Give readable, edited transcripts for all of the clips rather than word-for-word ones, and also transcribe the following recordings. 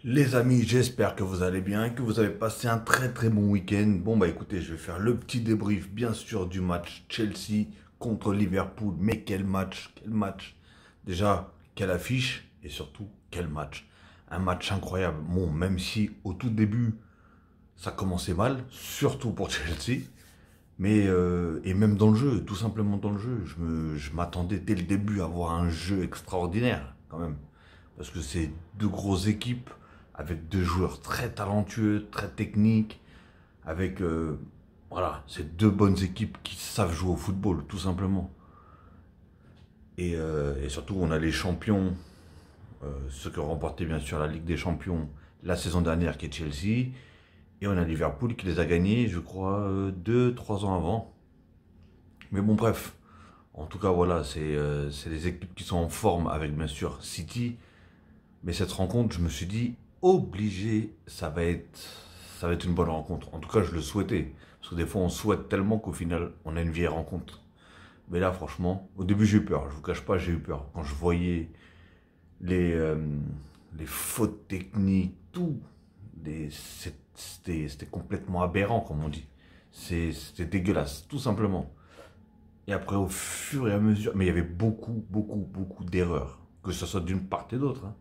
Les amis, j'espère que vous allez bien, que vous avez passé un très bon week-end. Bon bah écoutez, je vais faire le petit débrief bien sûr du match Chelsea contre Liverpool. Mais quel match, quel match. Déjà, quelle affiche et surtout quel match. Un match incroyable. Bon, même si au tout début, ça commençait mal, surtout pour Chelsea. Mais et même dans le jeu, tout simplement dans le jeu, je m'attendais dès le début à voir un jeu extraordinaire quand même. Parce que c'est deux grosses équipes avec deux joueurs très talentueux, très techniques, avec voilà, c'est deux bonnes équipes qui savent jouer au football, tout simplement. Et surtout, on a les champions, ceux qui ont remporté bien sûr la Ligue des Champions la saison dernière, qui est Chelsea, et on a Liverpool qui les a gagnés, je crois, 2, 3 ans avant. Mais bon, bref. En tout cas, voilà, c'est des équipes qui sont en forme avec bien sûr City. Mais cette rencontre, je me suis dit, obligé, ça va être une bonne rencontre. En tout cas, je le souhaitais. Parce que des fois, on souhaite tellement qu'au final, on a une vieille rencontre. Mais là, franchement, au début, j'ai eu peur. Je vous cache pas, j'ai eu peur. Quand je voyais les, euh, les fautes techniques, tout, c'était complètement aberrant, comme on dit. C'était dégueulasse, tout simplement. Et après, au fur et à mesure, mais il y avait beaucoup d'erreurs. Que ce soit d'une part et d'autre, hein.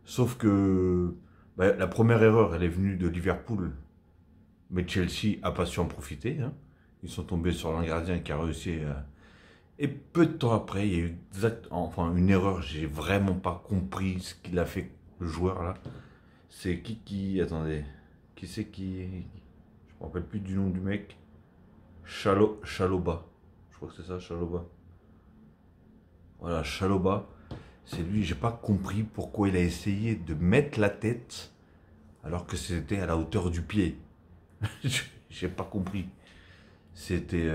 Sauf que bah, la première erreur, elle est venue de Liverpool, mais Chelsea a pas su en profiter, hein. Ils sont tombés sur un gardien qui a réussi. Et peu de temps après, il y a eu enfin, une erreur. J'ai vraiment pas compris ce qu'il a fait, le joueur là. C'est attendez. Qui c'est qui. Je me rappelle plus du nom du mec. Chaloba. Je crois que c'est ça, Chaloba. Voilà, Chaloba. C'est lui, j'ai pas compris pourquoi il a essayé de mettre la tête alors que c'était à la hauteur du pied. J'ai pas compris. C'était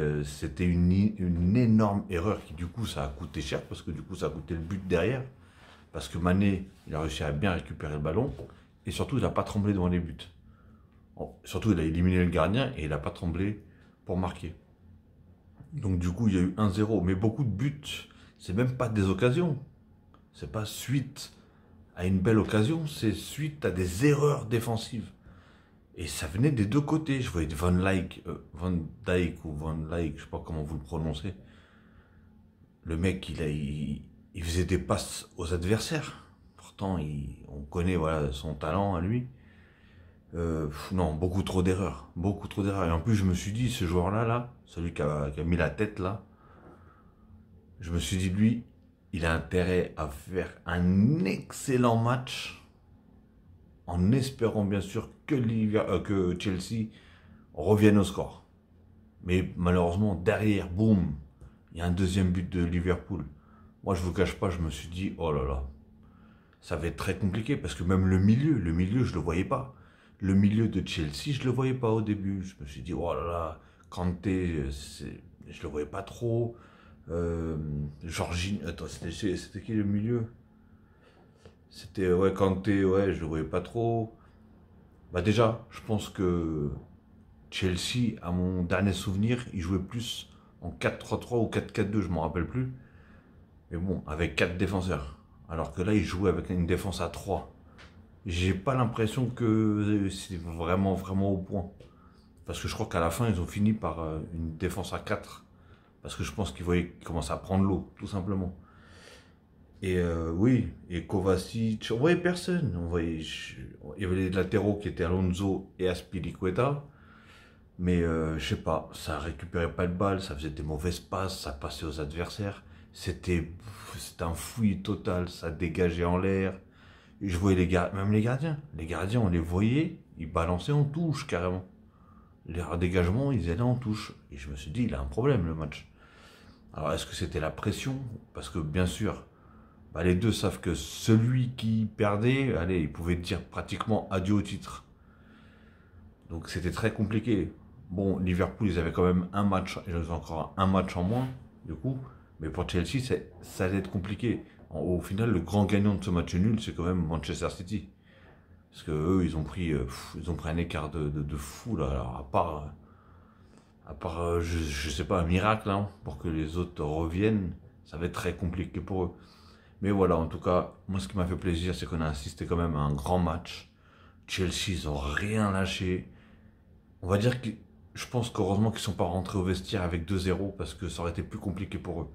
une énorme erreur qui du coup ça a coûté cher parce que du coup ça a coûté le but derrière. Parce que Mané, il a réussi à bien récupérer le ballon et surtout il n'a pas tremblé devant les buts. Bon, surtout il a éliminé le gardien et il n'a pas tremblé pour marquer. Donc du coup il y a eu 1-0. Mais beaucoup de buts, c'est même pas des occasions. C'est pas suite à une belle occasion, c'est suite à des erreurs défensives. Et ça venait des deux côtés. Je voyais Van Dijk ou Van Dijk, je sais pas comment vous le prononcez. Le mec, il faisait des passes aux adversaires. Pourtant, on connaît voilà, son talent à lui. Non, beaucoup trop d'erreurs. Beaucoup trop d'erreurs. Et en plus, je me suis dit, ce joueur-là, celui qui a mis la tête là, je me suis dit, lui, il a intérêt à faire un excellent match en espérant bien sûr que Chelsea revienne au score. Mais malheureusement, derrière, boum, il y a un deuxième but de Liverpool. Moi, je vous cache pas, je me suis dit, oh là là, ça va être très compliqué parce que même le milieu, je le voyais pas. Le milieu de Chelsea, je le voyais pas au début. Je me suis dit, oh là là, Kanté, je le voyais pas trop. Jorginho, attends, c'était qui le milieu? C'était, ouais, Kanté, ouais, je le voyais pas trop. Bah déjà, je pense que Chelsea, à mon dernier souvenir, il jouait plus en 4-3-3 ou 4-4-2, je ne m'en rappelle plus. Mais bon, avec 4 défenseurs. Alors que là, il jouait avec une défense à 3. J'ai pas l'impression que c'est vraiment au point. Parce que je crois qu'à la fin, ils ont fini par une défense à 4. Parce que je pense qu'ils voyaient qu'ils commençaient à prendre l'eau, tout simplement. Et oui, et Kovacic, on voyait personne. Il y avait les latéraux qui étaient Alonso et Aspilicueta. Mais je sais pas, ça récupérait pas le balle, ça faisait des mauvaises passes, ça passait aux adversaires. C'était c'était un fouillis total, ça dégageait en l'air. Et je voyais même les gardiens. Les gardiens, on les voyait, ils balançaient en touche carrément. Les dégagements, ils allaient en touche. Et je me suis dit, il a un problème le match. Alors est-ce que c'était la pression? Parce que bien sûr, bah, les deux savent que celui qui perdait, allez, il pouvait dire pratiquement adieu au titre. Donc c'était très compliqué. Bon, Liverpool, ils avaient quand même un match, ils ont encore un match en moins, du coup. Mais pour Chelsea, ça allait être compliqué. Au final, le grand gagnant de ce match nul, c'est quand même Manchester City. Parce que eux, ils ont pris un écart de fou, là. Alors, je sais pas, un miracle, hein, pour que les autres reviennent, ça va être très compliqué pour eux. Mais voilà, en tout cas, moi, ce qui m'a fait plaisir, c'est qu'on a assisté quand même à un grand match. Chelsea, ils ont rien lâché. On va dire que je pense qu'heureusement qu'ils ne sont pas rentrés au vestiaire avec 2-0 parce que ça aurait été plus compliqué pour eux.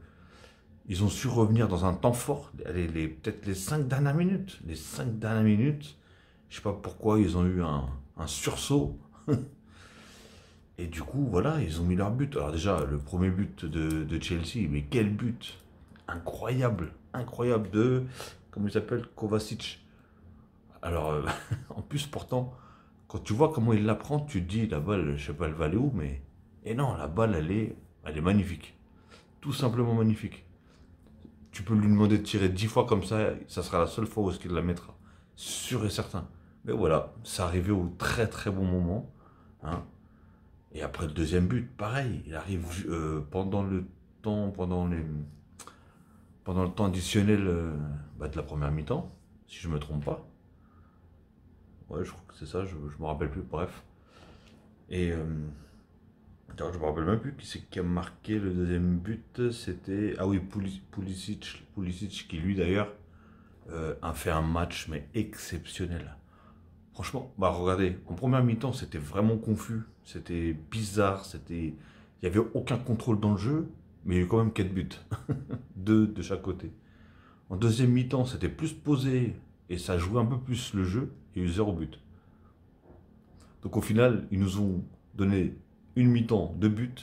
Ils ont su revenir dans un temps fort, peut-être les 5 dernières minutes. Les 5 dernières minutes, je sais pas pourquoi, ils ont eu un sursaut. Et du coup, voilà, ils ont mis leur but. Alors déjà, le premier but de Chelsea, mais quel but! Incroyable, incroyable de, comment il s'appelle, Kovacic. Alors, en plus, pourtant, quand tu vois comment il la prend, tu te dis, la balle, je sais pas, elle va aller où, mais... Et non, la balle, elle est magnifique. Tout simplement magnifique. Tu peux lui demander de tirer 10 fois comme ça sera la seule fois où est-ce qu'il la mettra. Sûr et certain. Mais voilà, c'est arrivé au très très bon moment. Hein. Et après le deuxième but, pareil, il arrive pendant le temps, pendant le temps additionnel de la première mi-temps, si je me trompe pas. Ouais, je crois que c'est ça, je me rappelle plus, bref. Et d'ailleurs, je me rappelle même plus qui c'est qui a marqué le deuxième but, c'était... Ah oui, Pulisic qui lui d'ailleurs a fait un match mais exceptionnel. Franchement, bah regardez, en première mi-temps c'était vraiment confus, c'était bizarre, il n'y avait aucun contrôle dans le jeu, mais il y a eu quand même 4 buts, 2 de chaque côté. En deuxième mi-temps c'était plus posé et ça jouait un peu plus le jeu, il y a eu 0 but. Donc au final, ils nous ont donné une mi-temps de buts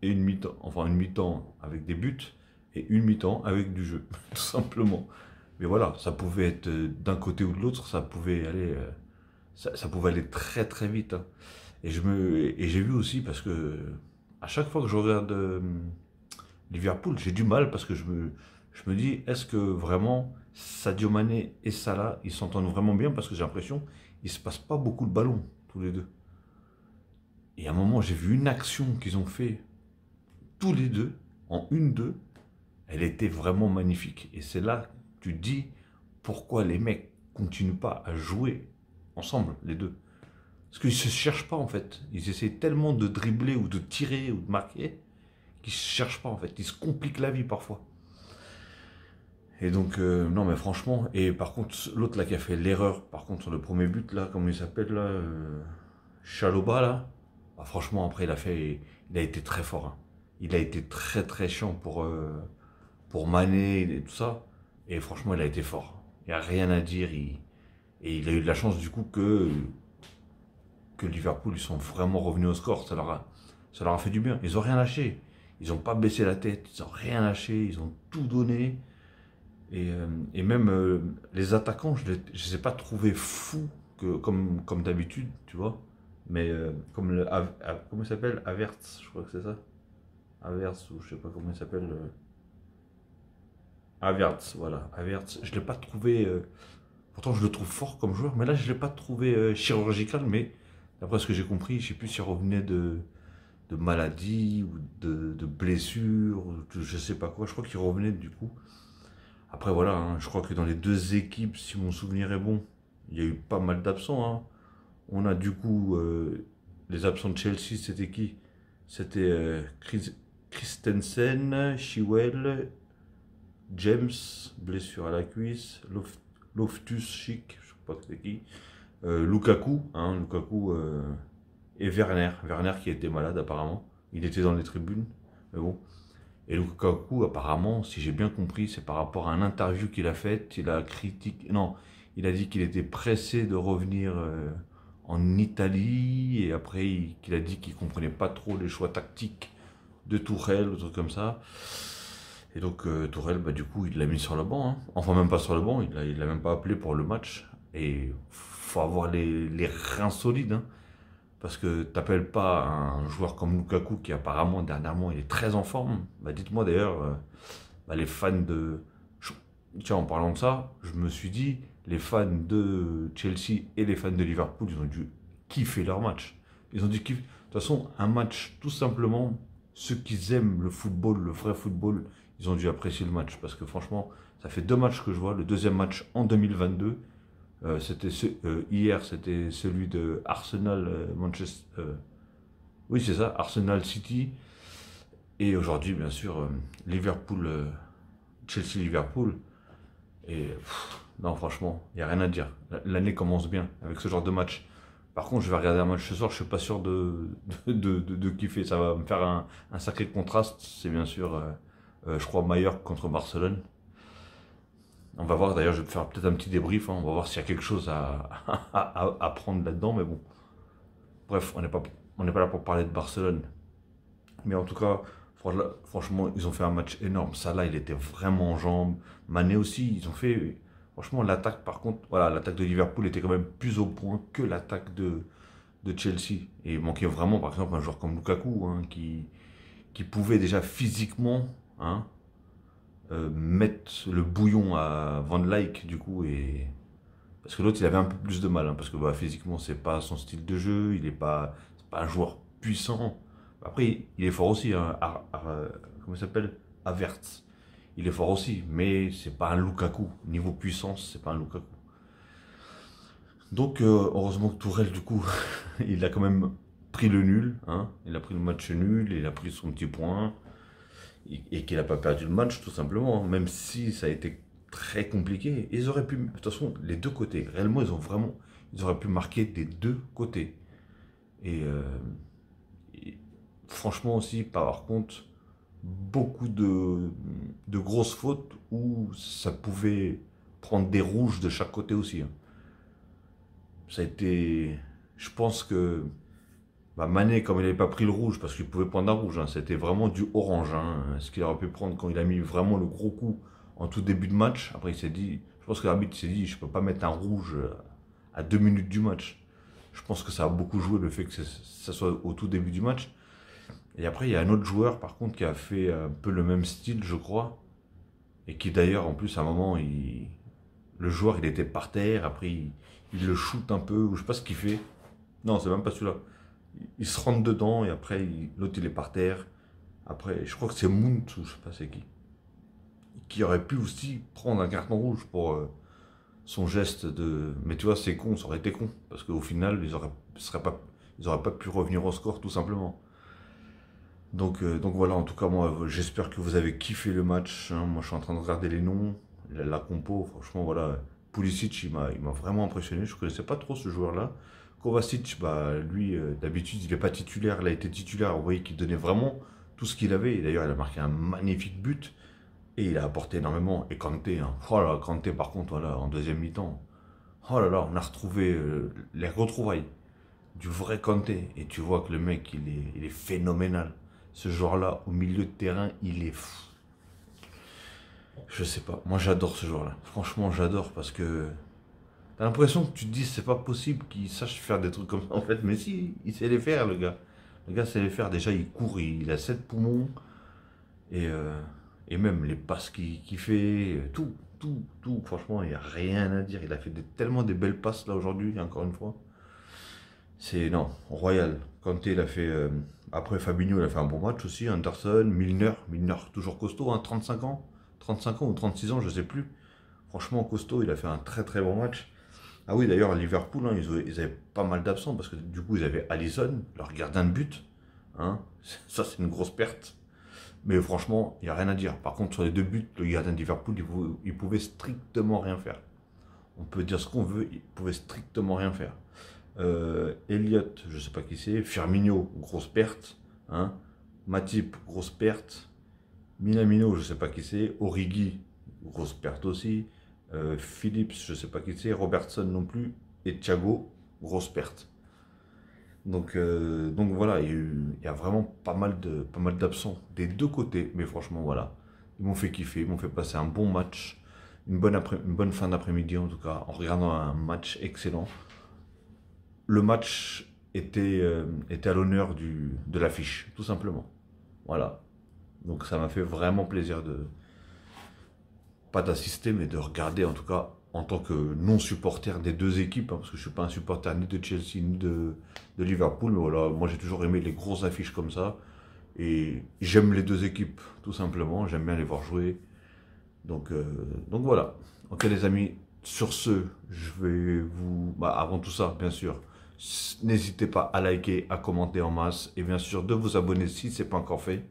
et une mi-temps, enfin une mi-temps avec des buts et une mi-temps avec du jeu, tout simplement. Mais voilà, ça pouvait être d'un côté ou de l'autre, ça pouvait aller, ça pouvait aller très très vite. Hein. Et j'ai vu aussi parce que à chaque fois que je regarde Liverpool, j'ai du mal parce que je me dis, est-ce que vraiment Sadio Mané et Salah, ils s'entendent vraiment bien parce que j'ai l'impression qu'ils se passent pas beaucoup de ballons tous les deux. Et à un moment, j'ai vu une action qu'ils ont fait tous les deux, en 1-2, elle était vraiment magnifique. Et c'est là que tu te dis pourquoi les mecs continuent pas à jouer ensemble, les deux. Parce qu'ils se cherchent pas en fait. Ils essaient tellement de dribbler ou de tirer ou de marquer qu'ils se cherchent pas en fait. Ils se compliquent la vie parfois. Et donc, non mais franchement, et par contre, l'autre là qui a fait l'erreur, par contre, sur le premier but là, comment il s'appelle là, Chaloba là, bah, franchement, après, il a été très fort. Hein. Il a été très très chiant pour Mané et tout ça. Et franchement, il a été fort. Il n'y a rien à dire. Et il a eu de la chance du coup que Liverpool, ils sont vraiment revenus au score. Ça leur a fait du bien. Ils n'ont rien lâché. Ils n'ont pas baissé la tête. Ils n'ont rien lâché. Ils ont tout donné. Et même les attaquants, je ne les ai pas trouvés fous comme d'habitude, tu vois. Mais comme comment il s'appelle, Havertz, je crois que c'est ça. Havertz, ou je sais pas comment il s'appelle. Havertz, voilà. Havertz, je ne l'ai pas trouvé. Pourtant, je le trouve fort comme joueur, mais là, je ne l'ai pas trouvé chirurgical. Mais d'après ce que j'ai compris, je ne sais plus s'il revenait de maladie ou de blessure, ou de je sais pas quoi. Je crois qu'il revenait du coup. Après, voilà, hein, je crois que dans les deux équipes, si mon souvenir est bon, il y a eu pas mal d'absents. Hein. On a du coup les absents de Chelsea, c'était qui? C'était Christensen, Chilwell, James, blessure à la cuisse, Loftus-Cheek, je sais pas c'était qui, Lukaku, hein, Lukaku et Werner qui était malade apparemment. Il était dans les tribunes, mais bon. Et Lukaku, apparemment, si j'ai bien compris, c'est par rapport à une interview qu'il a faite, il a critiqué, non, il a dit qu'il était pressé de revenir en Italie, et après qu'il a dit qu'il comprenait pas trop les choix tactiques de Tourelle, ou trucs comme ça. Et donc Tourelle, bah, du coup, il l'a mis sur le banc, hein. Enfin même pas sur le banc, il l'a même pas appelé pour le match. Et faut avoir les reins solides, hein. Parce que t'appelles pas un joueur comme Lukaku qui apparemment dernièrement il est très en forme. Bah dites-moi d'ailleurs, bah, les fans de... Tiens, en parlant de ça, je me suis dit, les fans de Chelsea et les fans de Liverpool, ils ont dû kiffer leur match. Ils ont dû kiffer. De toute façon, un match, tout simplement, ceux qui aiment le football, le vrai football, ils ont dû apprécier le match. Parce que franchement, ça fait 2 matchs que je vois. Le deuxième match en 2022. Hier, c'était celui de Arsenal Manchester. Oui, c'est ça, Arsenal City. Et aujourd'hui, bien sûr, Liverpool, Chelsea-Liverpool. Et Non, franchement, il n'y a rien à dire. L'année commence bien avec ce genre de match. Par contre, je vais regarder un match ce soir, je suis pas sûr de kiffer. Ça va me faire un sacré contraste. C'est bien sûr, je crois, Mallorca contre Barcelone. On va voir, d'ailleurs, je vais faire peut-être un petit débrief. Hein. On va voir s'il y a quelque chose à prendre là-dedans. Mais bon, bref, on n'est pas là pour parler de Barcelone. Mais en tout cas, franchement, ils ont fait un match énorme. Salah, il était vraiment en jambes. Mané aussi, ils ont fait. Franchement, l'attaque, par contre, voilà, l'attaque de Liverpool était quand même plus au point que l'attaque de Chelsea. Et il manquait vraiment, par exemple, un joueur comme Lukaku, hein, qui pouvait déjà physiquement, hein, mettre le bouillon à Van Dijk, du coup. Parce que l'autre, il avait un peu plus de mal, hein, parce que bah, physiquement, c'est pas son style de jeu, c'est pas un joueur puissant. Après, il est fort aussi, hein, comment il s'appelle? Havertz. Il est fort aussi, mais c'est pas un Lukaku. Niveau puissance, c'est pas un Lukaku. Donc, heureusement que Tourelle, du coup, il a quand même pris le nul. Hein. Il a pris le match nul, il a pris son petit point. Et qu'il n'a pas perdu le match, tout simplement. Hein. Même si ça a été très compliqué. Ils auraient pu, de toute façon, les deux côtés. Réellement, ils auraient pu marquer des deux côtés. Et, franchement aussi, par contre, beaucoup de grosses fautes où ça pouvait prendre des rouges de chaque côté aussi. Hein. Ça a été, je pense que bah Mané, comme il n'avait pas pris le rouge, parce qu'il pouvait prendre un rouge, hein, c'était vraiment du orange. Hein, ce qu'il aurait pu prendre quand il a mis vraiment le gros coup en tout début de match. Après, il s'est dit, je pense que l'arbitre s'est dit, je ne peux pas mettre un rouge à 2 minutes du match. Je pense que ça a beaucoup joué le fait que ça soit au tout début du match. Et après, il y a un autre joueur, par contre, qui a fait un peu le même style, je crois. Et qui d'ailleurs, en plus, à un moment, le joueur, il était par terre. Après, il le shoot un peu, ou je sais pas ce qu'il fait. Non, c'est même pas celui-là. Il se rentre dedans, et après, l'autre, il est par terre. Après, je crois que c'est Mount, ou je sais pas c'est qui aurait pu aussi prendre un carton rouge pour son geste de. Mais tu vois, c'est con, ça aurait été con. Parce qu'au final, ils auraient pas pu revenir au score, tout simplement. Donc voilà, en tout cas, moi, j'espère que vous avez kiffé le match. Hein. Moi, je suis en train de regarder les noms, la compo. Franchement, voilà. Pulisic, il m'a vraiment impressionné. Je ne connaissais pas trop ce joueur-là. Kovacic, bah, lui, d'habitude, il n'est pas titulaire. Il a été titulaire. Vous voyez qu'il donnait vraiment tout ce qu'il avait. Et d'ailleurs, il a marqué un magnifique but. Et il a apporté énormément. Et Kanté, hein. Oh là, Kanté, par contre, voilà, en deuxième mi-temps. Oh là là, on a retrouvé les retrouvailles du vrai Kanté. Et tu vois que le mec, il est phénoménal. Ce joueur-là, au milieu de terrain, il est fou. Je sais pas, moi j'adore ce joueur-là. Franchement, j'adore parce que t'as l'impression que tu te dis c'est pas possible qu'il sache faire des trucs comme ça. En fait, mais si, il sait les faire, le gars. Le gars sait les faire. Déjà, il court, il a 7 poumons. Et, euh, et même les passes qu'il fait, tout. Franchement, il n'y a rien à dire. Il a fait tellement des belles passes là aujourd'hui, encore une fois. C'est, non, royal. Kanté, il a fait. Après, Fabinho, il a fait un bon match aussi. Anderson, Milner toujours costaud, hein, 35 ans. 35 ans ou 36 ans, je sais plus. Franchement, costaud, il a fait un très très bon match. Ah oui, d'ailleurs, à Liverpool, hein, ils avaient pas mal d'absents parce que du coup, ils avaient Alisson, leur gardien de but. Hein. Ça, c'est une grosse perte. Mais franchement, il n'y a rien à dire. Par contre, sur les deux buts, le gardien de Liverpool, il pouvait strictement rien faire. On peut dire ce qu'on veut, il pouvait strictement rien faire. Elliott, je ne sais pas qui c'est. Firmino, grosse perte. Hein. Matip, grosse perte. Minamino, je ne sais pas qui c'est. Origi, grosse perte aussi. Phillips, je ne sais pas qui c'est. Robertson non plus. Et Thiago, grosse perte. Donc voilà, il y a vraiment pas mal d'absents des deux côtés. Mais franchement, voilà. Ils m'ont fait kiffer, ils m'ont fait passer un bon match. Une bonne fin d'après-midi en tout cas, en regardant un match excellent. Le match était à l'honneur de l'affiche, tout simplement. Voilà. Donc ça m'a fait vraiment plaisir pas d'assister, mais de regarder en tout cas en tant que non-supporter des deux équipes, hein, parce que je ne suis pas un supporter ni de Chelsea ni de Liverpool, mais voilà, moi j'ai toujours aimé les grosses affiches comme ça, et j'aime les deux équipes, tout simplement, j'aime bien les voir jouer. Donc voilà. Ok les amis, sur ce, je vais vous... Bah, avant tout ça, bien sûr, n'hésitez pas à liker, à commenter en masse, et bien sûr de vous abonner si ce n'est pas encore fait.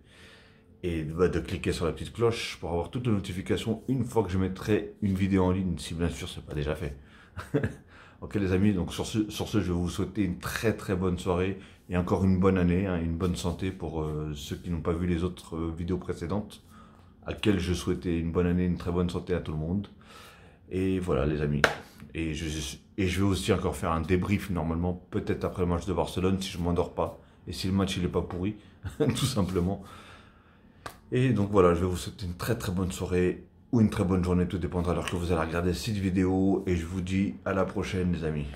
et de cliquer sur la petite cloche pour avoir toutes les notifications une fois que je mettrai une vidéo en ligne, si bien sûr c'est pas déjà fait. Ok les amis, donc sur ce, je vais vous souhaiter une très très bonne soirée et encore une bonne année, hein, une bonne santé pour ceux qui n'ont pas vu les autres vidéos précédentes, à quelles je souhaitais une bonne année, une très bonne santé à tout le monde. Et voilà les amis. Et je vais aussi encore faire un débrief normalement, peut-être après le match de Barcelone, si je ne m'endors pas. Et si le match il est pas pourri, tout simplement. Et donc voilà, je vais vous souhaiter une très très bonne soirée ou une très bonne journée, tout dépendra de l'heure que vous allez regarder cette vidéo. Et je vous dis à la prochaine les amis.